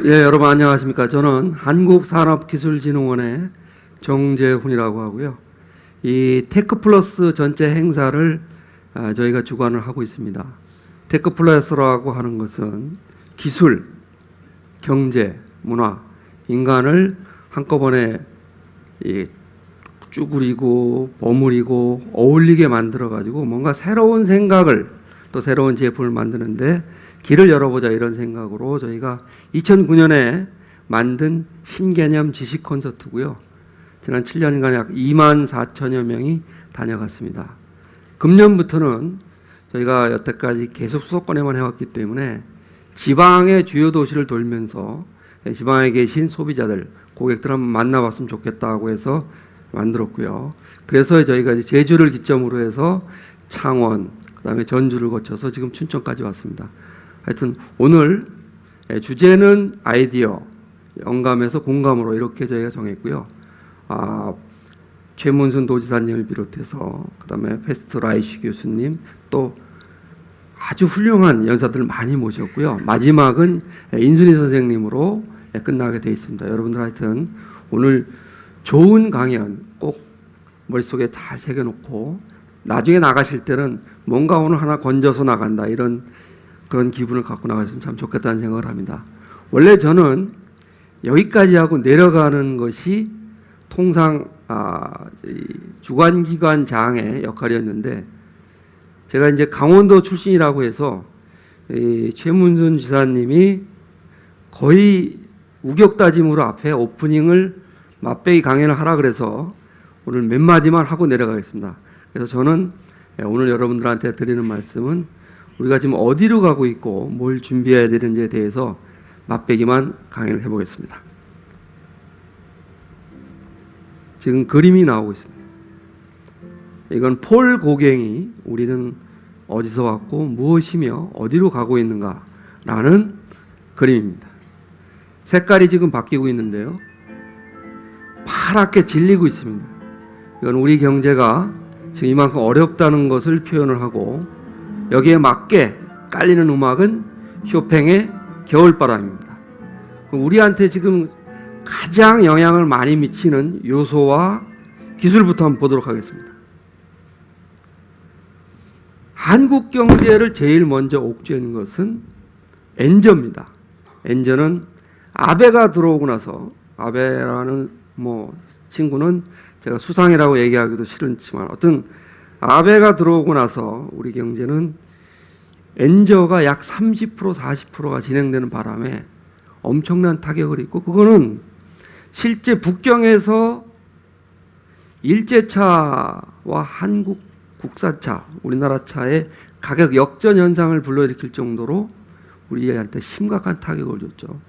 예, 여러분 안녕하십니까. 저는 한국산업기술진흥원의 정재훈이라고 하고요. 이 테크플러스 전체 행사를 저희가 주관을 하고 있습니다. 테크플러스라고 하는 것은 기술, 경제, 문화, 인간을 한꺼번에 쭈그리고 버무리고 어울리게 만들어 가지고 뭔가 새로운 생각을 또 새로운 제품을 만드는데 길을 열어보자 이런 생각으로 저희가 2009년에 만든 신개념 지식 콘서트고요. 지난 7년간 약 2만 4천여 명이 다녀갔습니다. 금년부터는 저희가 여태까지 계속 수도권에만 해왔기 때문에 지방의 주요 도시를 돌면서 지방에 계신 소비자들, 고객들 한번 만나봤으면 좋겠다고 해서 만들었고요. 그래서 저희가 이제 제주를 기점으로 해서 창원, 그다음에 전주를 거쳐서 지금 춘천까지 왔습니다. 하여튼 오늘 주제는 아이디어, 영감에서 공감으로 이렇게 저희가 정했고요. 최문순 도지사님을 비롯해서 그다음에 패스트 라이시 교수님 또 아주 훌륭한 연사들을 많이 모셨고요. 마지막은 인순이 선생님으로 끝나게 되어 있습니다. 여러분들 하여튼 오늘 좋은 강연 꼭 머릿속에 다 새겨놓고 나중에 나가실 때는 뭔가 오늘 하나 건져서 나간다 이런 그런 기분을 갖고 나갔으면 참 좋겠다는 생각을 합니다. 원래 저는 여기까지 하고 내려가는 것이 통상 주관기관장의 역할이었는데 제가 이제 강원도 출신이라고 해서 최문순 지사님이 거의 우격다짐으로 앞에 오프닝을 맛배기 강연을 하라 그래서 오늘 몇 마디만 하고 내려가겠습니다. 그래서 저는 오늘 여러분들한테 드리는 말씀은 우리가 지금 어디로 가고 있고 뭘 준비해야 되는지에 대해서 맛배기만 강연을 해보겠습니다. 지금 그림이 나오고 있습니다. 이건 폴 고갱이 우리는 어디서 왔고 무엇이며 어디로 가고 있는가라는 그림입니다. 색깔이 지금 바뀌고 있는데요. 파랗게 질리고 있습니다. 이건 우리 경제가 지금 이만큼 어렵다는 것을 표현을 하고 여기에 맞게 깔리는 음악은 쇼팽의 겨울바람입니다. 우리한테 지금 가장 영향을 많이 미치는 요소와 기술부터 한번 보도록 하겠습니다. 한국 경제를 제일 먼저 옥죄는 것은 엔저입니다. 엔저는 아베가 들어오고 나서 아베라는 친구는 제가 수상이라고 얘기하기도 싫지만 어떤 아베가 들어오고 나서 우리 경제는 엔저가 약 30% 40%가 진행되는 바람에 엄청난 타격을 입고 그거는 실제 북경에서 일제차와 한국 국산차, 우리나라 차의 가격 역전 현상을 불러일으킬 정도로 우리한테 심각한 타격을 줬죠.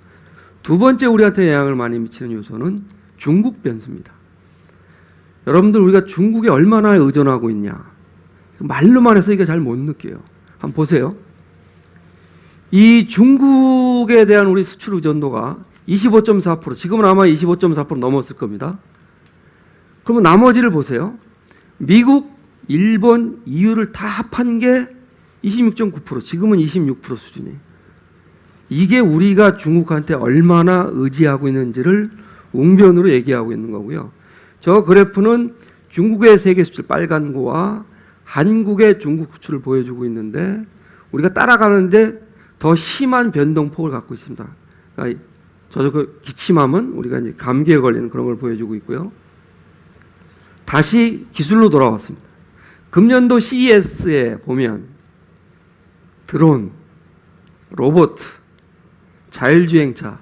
두 번째 우리한테 영향을 많이 미치는 요소는 중국 변수입니다. 여러분들 우리가 중국에 얼마나 의존하고 있냐 말로만 해서 이게 잘 못 느껴요. 한번 보세요. 이 중국에 대한 우리 수출 의존도가 25.4% 지금은 아마 25.4% 넘었을 겁니다. 그러면 나머지를 보세요. 미국, 일본, EU를 다 합한 게 26.9% 지금은 26% 수준이에요. 이게 우리가 중국한테 얼마나 의지하고 있는지를 웅변으로 얘기하고 있는 거고요. 저 그래프는 중국의 세계 수출 빨간 거와 한국의 중국 수출을 보여주고 있는데 우리가 따라가는데 더 심한 변동폭을 갖고 있습니다. 그러니까 그 기침하면 우리가 이제 감기에 걸리는 그런 걸 보여주고 있고요. 다시 기술로 돌아왔습니다. 금년도 CES에 보면 드론, 로봇, 자율주행차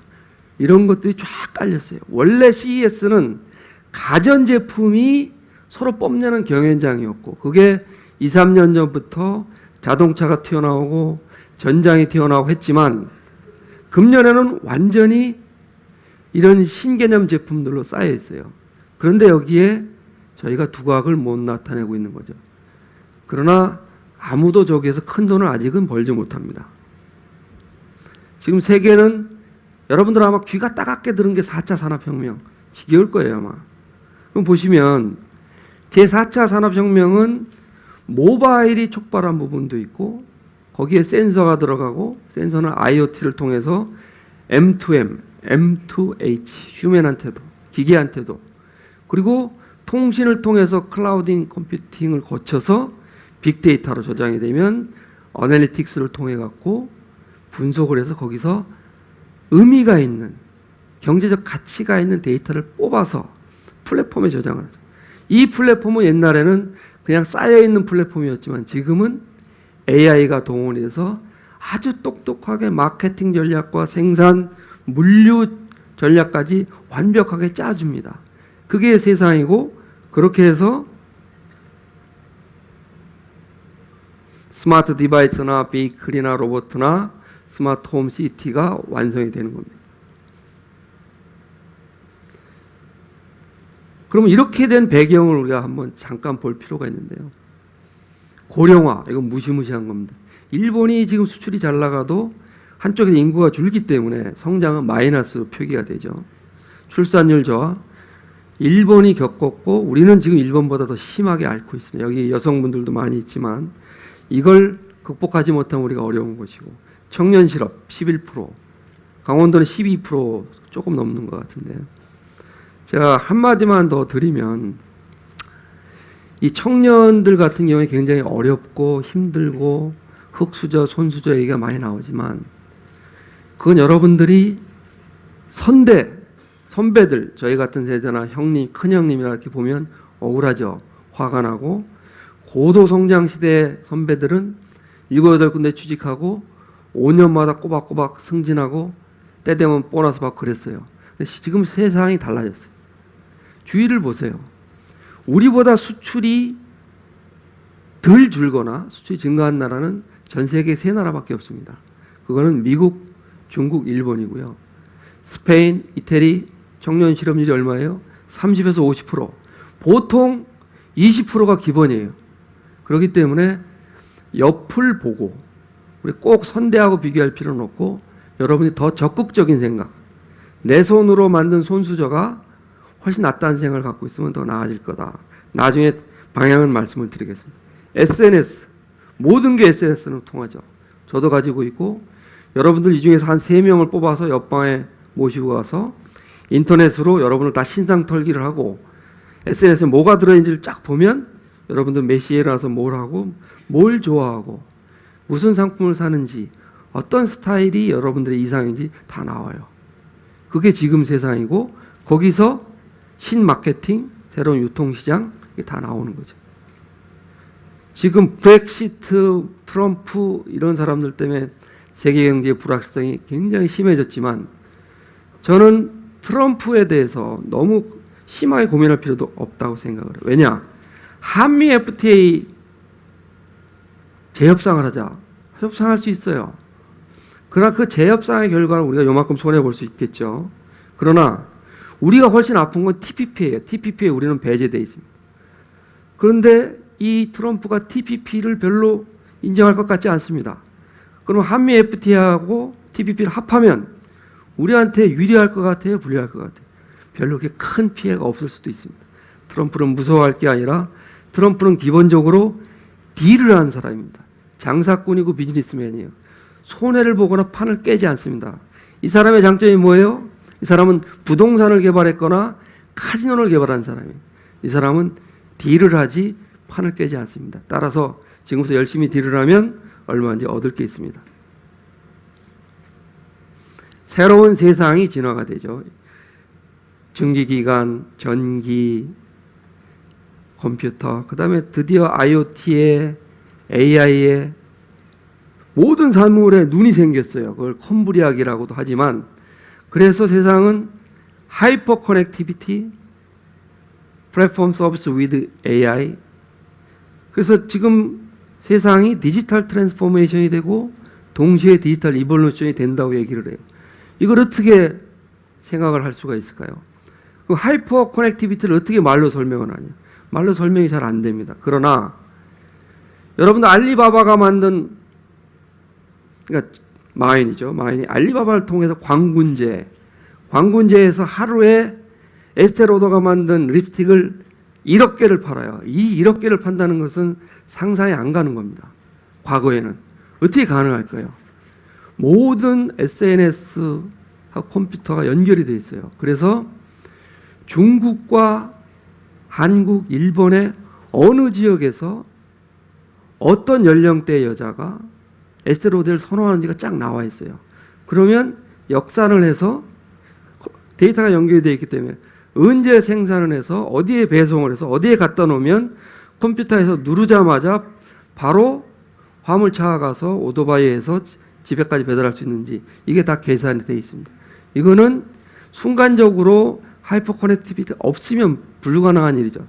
이런 것들이 쫙 깔렸어요. 원래 CES는 가전제품이 서로 뽐내는 경연장이었고 그게 2, 3년 전부터 자동차가 튀어나오고 전장이 튀어나오고 했지만 금년에는 완전히 이런 신개념 제품들로 쌓여 있어요. 그런데 여기에 저희가 두각을 못 나타내고 있는 거죠. 그러나 아무도 저기에서 큰 돈을 아직은 벌지 못합니다. 지금 세계는 여러분들 아마 귀가 따갑게 들은 게 4차 산업혁명 지겨울 거예요 아마. 그럼 보시면 제4차 산업혁명은 모바일이 촉발한 부분도 있고 거기에 센서가 들어가고 센서는 IoT를 통해서 M2M, M2H, 휴먼한테도, 기계한테도, 그리고 통신을 통해서 클라우딩 컴퓨팅을 거쳐서 빅데이터로 저장이 되면 어널리틱스를 통해 갖고 분석을 해서 거기서 의미가 있는 경제적 가치가 있는 데이터를 뽑아서 플랫폼에 저장을 하죠. 이 플랫폼은 옛날에는 그냥 쌓여있는 플랫폼이었지만 지금은 AI가 동원이 돼서 아주 똑똑하게 마케팅 전략과 생산, 물류 전략까지 완벽하게 짜줍니다. 그게 세상이고, 그렇게 해서 스마트 디바이스나 베이클이나 로봇이나 스마트 홈 시티가 완성이 되는 겁니다. 그러면 이렇게 된 배경을 우리가 한번 잠깐 볼 필요가 있는데요. 고령화, 이건 무시무시한 겁니다. 일본이 지금 수출이 잘 나가도 한쪽에서 인구가 줄기 때문에 성장은 마이너스 표기가 되죠. 출산율 저하, 일본이 겪었고 우리는 지금 일본보다 더 심하게 앓고 있습니다. 여기 여성분들도 많이 있지만 이걸 극복하지 못하면 우리가 어려운 것이고, 청년 실업 11%, 강원도는 12% 조금 넘는 것 같은데요. 제가 한마디만 더 드리면, 이 청년들 같은 경우에 굉장히 어렵고 힘들고 흙수저, 손수저 얘기가 많이 나오지만 그건 여러분들이 선배들, 저희 같은 세대나 형님, 큰형님이라 이렇게 보면 억울하죠. 화가 나고, 고도성장 시대 선배들은 7, 8군데 취직하고 5년마다 꼬박꼬박 승진하고 때 되면 보너스 받고 그랬어요. 근데 지금 세상이 달라졌어요. 주위를 보세요. 우리보다 수출이 덜 줄거나 수출이 증가한 나라는 전 세계 3나라밖에 없습니다. 그거는 미국, 중국, 일본이고요. 스페인, 이태리 청년 실업률이 얼마예요? 30에서 50%. 보통 20%가 기본이에요. 그렇기 때문에 옆을 보고, 우리 꼭 선대하고 비교할 필요는 없고, 여러분이 더 적극적인 생각, 내 손으로 만든 손수저가 훨씬 낫다는 생각을 갖고 있으면 더 나아질 거다. 나중에 방향은 말씀을 드리겠습니다. SNS, 모든 게 SNS는 통하죠. 저도 가지고 있고, 여러분들 이 중에서 한 3명을 뽑아서 옆방에 모시고 가서 인터넷으로 여러분을 다 신상 털기를 하고, SNS에 뭐가 들어있는지를 쫙 보면 여러분들 몇 시에 일어나서 뭘 하고, 뭘 좋아하고, 무슨 상품을 사는지, 어떤 스타일이 여러분들의 이상인지 다 나와요. 그게 지금 세상이고, 거기서 신마케팅, 새로운 유통시장, 이게 다 나오는 거죠. 지금 브렉시트, 트럼프 이런 사람들 때문에 세계 경제의 불확실성이 굉장히 심해졌지만, 저는 트럼프에 대해서 너무 심하게 고민할 필요도 없다고 생각을 해요. 왜냐? 한미 FTA 재협상을 하자. 협상할 수 있어요. 그러나 그 재협상의 결과는 우리가 요만큼 손해볼 수 있겠죠. 그러나 우리가 훨씬 아픈 건 TPP예요. TPP에 우리는 배제되어 있습니다. 그런데 이 트럼프가 TPP를 별로 인정할 것 같지 않습니다. 그럼 한미 FTA하고 TPP를 합하면 우리한테 유리할 것 같아요? 불리할 것 같아요? 별로 그렇게 큰 피해가 없을 수도 있습니다. 트럼프는 무서워할 게 아니라 트럼프는 기본적으로 딜을 하는 사람입니다. 장사꾼이고 비즈니스맨이에요. 손해를 보거나 판을 깨지 않습니다. 이 사람의 장점이 뭐예요? 이 사람은 부동산을 개발했거나 카지노를 개발한 사람이에요. 이 사람은 딜을 하지 판을 깨지 않습니다. 따라서 지금부터 열심히 딜을 하면 얼마인지 얻을 게 있습니다. 새로운 세상이 진화가 되죠. 증기기관, 전기, 컴퓨터, 그 다음에 드디어 IoT에 AI에 모든 사물에 눈이 생겼어요. 그걸 컴브리아기라고도 하지만, 그래서 세상은 하이퍼 커넥티비티, 플랫폼 서비스 위드 AI, 그래서 지금 세상이 디지털 트랜스포메이션이 되고 동시에 디지털 이볼루션이 된다고 얘기를 해요. 이걸 어떻게 생각을 할 수가 있을까요? 그 하이퍼 커넥티비티를 어떻게 말로 설명을 하냐? 말로 설명이 잘 안 됩니다. 그러나 여러분들 알리바바가 만든, 그러니까 마인이죠. 마인이 알리바바를 통해서 광군제에서 하루에 에스테로더가 만든 립스틱을 1억 개를 팔아요. 이 1억 개를 판다는 것은 상상이 안 가는 겁니다. 과거에는. 어떻게 가능할까요? 모든 SNS 컴퓨터가 연결이 되어 있어요. 그래서 중국과 한국, 일본의 어느 지역에서 어떤 연령대의 여자가 에스테로데를 선호하는지가 쫙 나와 있어요. 그러면 역산을 해서 데이터가 연결이 되어 있기 때문에 언제 생산을 해서 어디에 배송을 해서 어디에 갖다 놓으면 컴퓨터에서 누르자마자 바로 화물차가 가서 오토바이에서 집에까지 배달할 수 있는지 이게 다 계산이 되어 있습니다. 이거는 순간적으로 하이퍼 커넥티비티 없으면 불가능한 일이죠.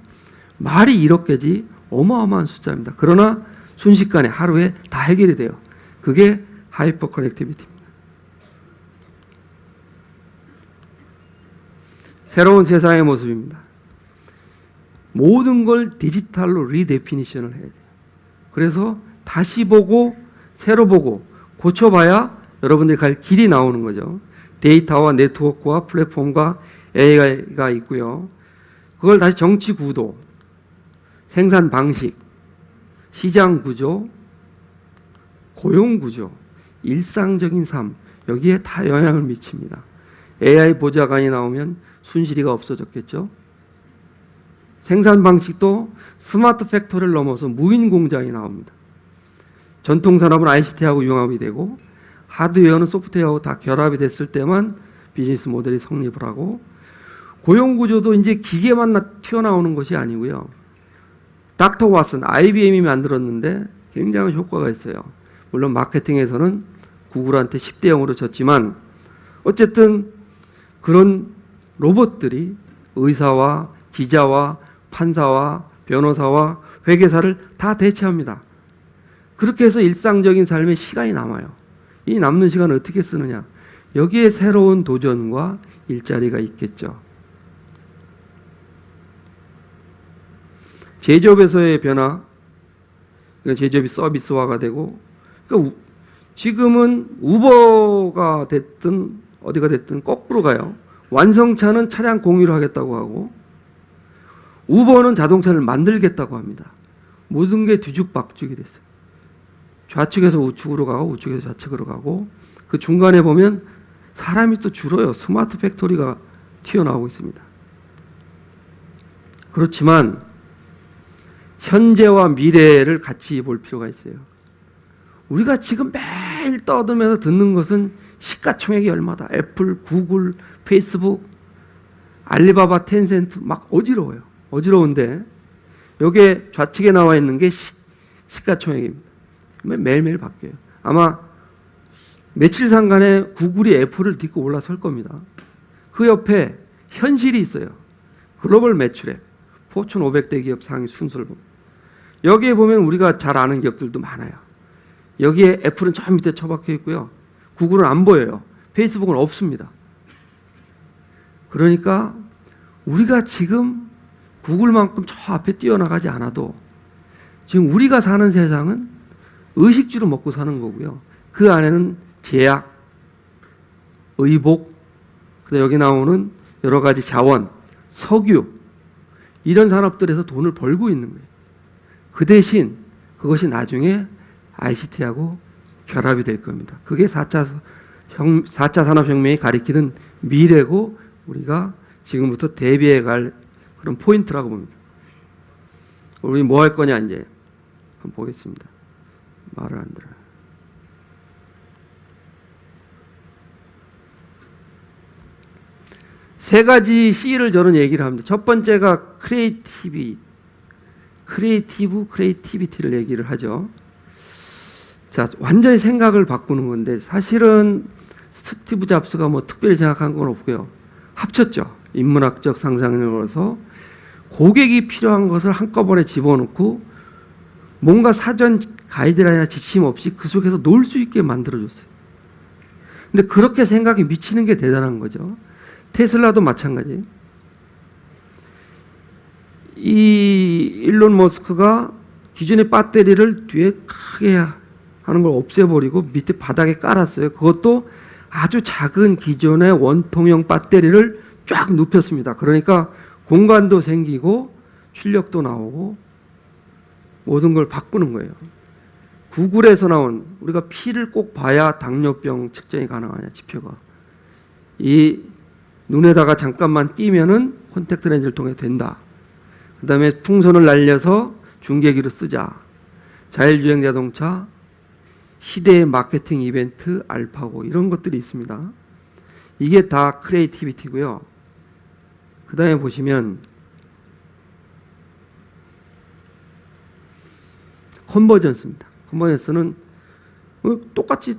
말이 1억 개지 어마어마한 숫자입니다. 그러나 순식간에 하루에 다 해결이 돼요. 그게 하이퍼 커넥티비티입니다. 새로운 세상의 모습입니다. 모든 걸 디지털로 리데피니션을 해야 돼요. 그래서 다시 보고 새로 보고 고쳐봐야 여러분들이 갈 길이 나오는 거죠. 데이터와 네트워크와 플랫폼과 AI가 있고요. 그걸 다시 정치 구도, 생산 방식, 시장 구조, 고용 구조, 일상적인 삶, 여기에 다 영향을 미칩니다. AI 보좌관이 나오면 순실이가 없어졌겠죠. 생산 방식도 스마트 팩토리를 넘어서 무인 공장이 나옵니다. 전통 산업은 ICT하고 융합이 되고 하드웨어는 소프트웨어하고 다 결합이 됐을 때만 비즈니스 모델이 성립을 하고, 고용 구조도 이제 기계만 튀어나오는 것이 아니고요. 닥터 왓슨, IBM이 만들었는데 굉장한 효과가 있어요. 물론 마케팅에서는 구글한테 10대 0으로 졌지만 어쨌든 그런 로봇들이 의사와 기자와 판사와 변호사와 회계사를 다 대체합니다. 그렇게 해서 일상적인 삶에 시간이 남아요. 이 남는 시간을 어떻게 쓰느냐. 여기에 새로운 도전과 일자리가 있겠죠. 제조업에서의 변화, 제조업이 서비스화가 되고, 그러니까 지금은 우버가 됐든 어디가 됐든 거꾸로 가요. 완성차는 차량 공유를 하겠다고 하고 우버는 자동차를 만들겠다고 합니다. 모든 게 뒤죽박죽이 됐어요. 좌측에서 우측으로 가고 우측에서 좌측으로 가고, 그 중간에 보면 사람이 또 줄어요. 스마트 팩토리가 튀어나오고 있습니다. 그렇지만 현재와 미래를 같이 볼 필요가 있어요. 우리가 지금 매일 떠들면서 듣는 것은 시가총액이 얼마다. 애플, 구글, 페이스북, 알리바바, 텐센트 막 어지러워요. 어지러운데 여기에 좌측에 나와 있는 게 시가총액입니다. 매일매일 바뀌어요. 아마 며칠 상간에 구글이 애플을 딛고 올라설 겁니다. 그 옆에 현실이 있어요. 글로벌 매출액, 포춘 500대 기업 상위 순서를 봅니다. 여기에 보면 우리가 잘 아는 기업들도 많아요. 여기에 애플은 저 밑에 처박혀 있고요. 구글은 안 보여요. 페이스북은 없습니다. 그러니까 우리가 지금 구글만큼 저 앞에 뛰어나가지 않아도 지금 우리가 사는 세상은 의식주로 먹고 사는 거고요. 그 안에는 제약, 의복, 여기 나오는 여러 가지 자원, 석유, 이런 산업들에서 돈을 벌고 있는 거예요. 그 대신 그것이 나중에 ICT하고 결합이 될 겁니다. 그게 4차 산업혁명이 가리키는 미래고 우리가 지금부터 대비해 갈 그런 포인트라고 봅니다. 우리 뭐 할 거냐 이제 한번 보겠습니다. 말을 안 들어요. 세 가지 C를 저는 얘기를 합니다. 첫 번째가 크리에이티비티를 얘기를 하죠. 자, 완전히 생각을 바꾸는 건데 사실은 스티브 잡스가 뭐 특별히 생각한 건 없고요. 합쳤죠. 인문학적 상상력으로서 고객이 필요한 것을 한꺼번에 집어넣고 뭔가 사전 가이드라인이나 지침 없이 그 속에서 놀 수 있게 만들어줬어요. 근데 그렇게 생각이 미치는 게 대단한 거죠. 테슬라도 마찬가지. 이 일론 머스크가 기존의 배터리를 뒤에 크게 하는 걸 없애버리고 밑에 바닥에 깔았어요. 그것도 아주 작은 기존의 원통형 배터리를 쫙 눕혔습니다. 그러니까 공간도 생기고 출력도 나오고 모든 걸 바꾸는 거예요. 구글에서 나온 우리가 피를 꼭 봐야 당뇨병 측정이 가능하냐 지표가. 이 눈에다가 잠깐만 끼면은 콘택트 렌즈를 통해 된다. 그 다음에 풍선을 날려서 중계기로 쓰자. 자율주행 자동차, 희대의 마케팅 이벤트, 알파고 이런 것들이 있습니다. 이게 다 크리에이티비티고요. 그 다음에 보시면 컨버전스입니다. 컨버전스는 똑같이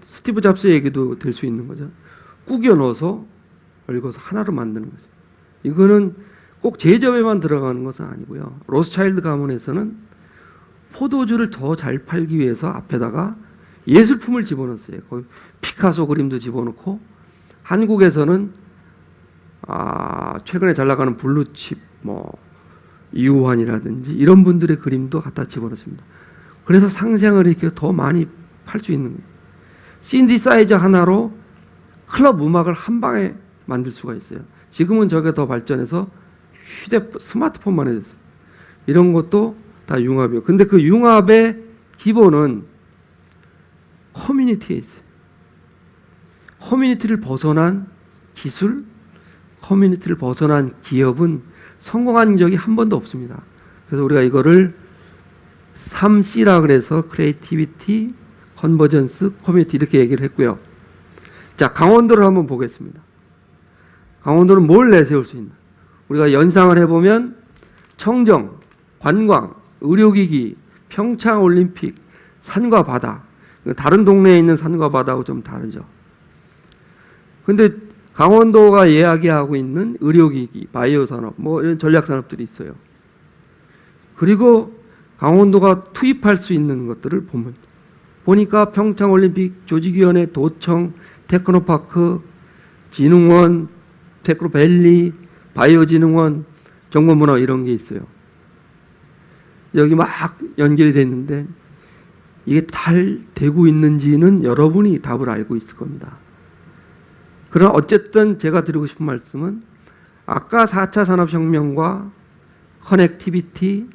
스티브 잡스 얘기도 될 수 있는 거죠. 꾸겨 넣어서 얽어서 하나로 만드는 거죠. 이거는 꼭 제조업에만 들어가는 것은 아니고요. 로스차일드 가문에서는 포도주를 더 잘 팔기 위해서 앞에다가 예술품을 집어넣었어요. 거기 피카소 그림도 집어넣고, 한국에서는 최근에 잘 나가는 블루칩, 이우환이라든지 이런 분들의 그림도 갖다 집어넣습니다. 그래서 상생을 이렇게 더 많이 팔 수 있는 거예요. 신디사이저 하나로 클럽 음악을 한 방에 만들 수가 있어요. 지금은 저게 더 발전해서 스마트폰만 해졌어요. 이런 것도 다 융합이에요. 근데 그 융합의 기본은 커뮤니티에 있어요. 커뮤니티를 벗어난 기술, 커뮤니티를 벗어난 기업은 성공한 적이 한 번도 없습니다. 그래서 우리가 이거를 3C라 그래서 크리에이티비티, 컨버전스, 커뮤니티 이렇게 얘기를 했고요. 자, 강원도를 한번 보겠습니다. 강원도는 뭘 내세울 수 있나? 우리가 연상을 해보면 청정, 관광, 의료기기, 평창올림픽, 산과 바다. 다른 동네에 있는 산과 바다하고 좀 다르죠. 근데 강원도가 이야기하고 있는 의료기기, 바이오산업, 이런 전략산업들이 있어요. 그리고 강원도가 투입할 수 있는 것들을 보니까 평창올림픽, 조직위원회, 도청, 테크노파크, 진흥원, 테크노밸리, 바이오진흥원, 정보문화 이런 게 있어요. 여기 막 연결이 됐는데 이게 잘 되고 있는지는 여러분이 답을 알고 있을 겁니다. 그러나 어쨌든 제가 드리고 싶은 말씀은 아까 4차 산업혁명과 커넥티비티,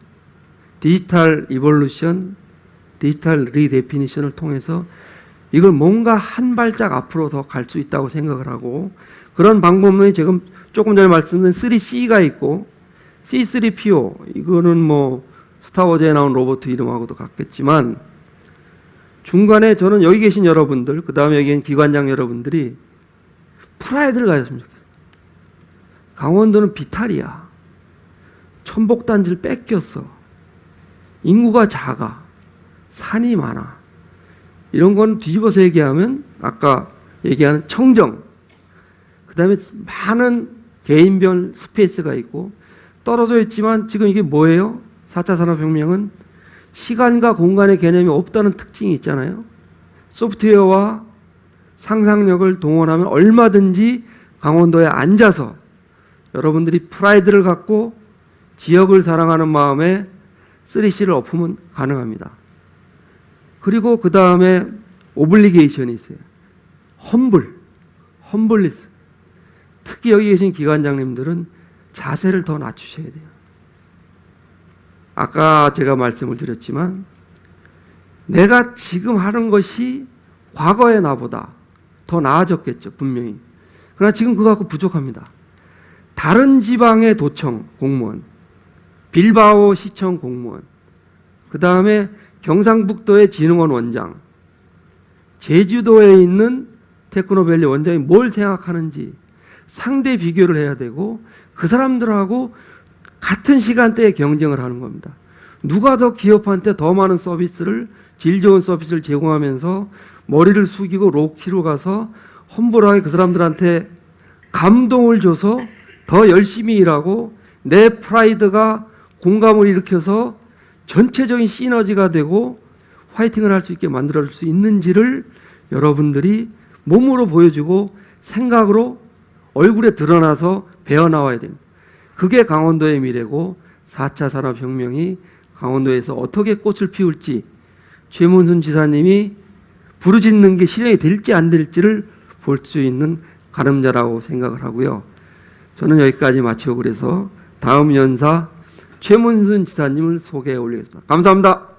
디지털 이볼루션, 디지털 리데피니션을 통해서 이걸 뭔가 한 발짝 앞으로 더 갈 수 있다고 생각을 하고, 그런 방법론이 지금 조금 전에 말씀드린 3C가 있고 C3PO, 이거는 스타워즈에 나온 로봇 이름하고도 같겠지만, 중간에 저는 여기 계신 여러분들, 그 다음에 여기 계신 기관장 여러분들이 프라이드를 가졌으면 좋겠어요. 강원도는 비탈이야. 천복단지를 뺏겼어. 인구가 작아. 산이 많아. 이런 건 뒤집어서 얘기하면 아까 얘기하는 청정, 그 다음에 많은 개인별 스페이스가 있고, 떨어져 있지만 지금 이게 뭐예요? 4차 산업혁명은 시간과 공간의 개념이 없다는 특징이 있잖아요. 소프트웨어와 상상력을 동원하면 얼마든지 강원도에 앉아서 여러분들이 프라이드를 갖고 지역을 사랑하는 마음에 3C를 엎으면 가능합니다. 그리고 그 다음에 오블리게이션이 있어요. 험블리스. 특히 여기 계신 기관장님들은 자세를 더 낮추셔야 돼요. 아까 제가 말씀을 드렸지만 내가 지금 하는 것이 과거의 나보다 더 나아졌겠죠, 분명히. 그러나 지금 그거 갖고 부족합니다. 다른 지방의 도청 공무원, 빌바오 시청 공무원, 그 다음에 경상북도의 진흥원 원장, 제주도에 있는 테크노밸리 원장이 뭘 생각하는지 상대 비교를 해야 되고, 그 사람들하고 같은 시간대에 경쟁을 하는 겁니다. 누가 더 기업한테 더 많은 서비스를, 질 좋은 서비스를 제공하면서 머리를 숙이고 로키로 가서 험불하게 그 사람들한테 감동을 줘서 더 열심히 일하고 내 프라이드가 공감을 일으켜서 전체적인 시너지가 되고 화이팅을 할 수 있게 만들어줄 수 있는지를 여러분들이 몸으로 보여주고 생각으로 얼굴에 드러나서 배어나와야 됩니다. 그게 강원도의 미래고, 4차 산업혁명이 강원도에서 어떻게 꽃을 피울지 최문순 지사님이 부르짖는 게 실현이 될지 안 될지를 볼 수 있는 가늠자라고 생각을 하고요. 저는 여기까지 마치고, 그래서 다음 연사 최문순 지사님을 소개해 올리겠습니다. 감사합니다.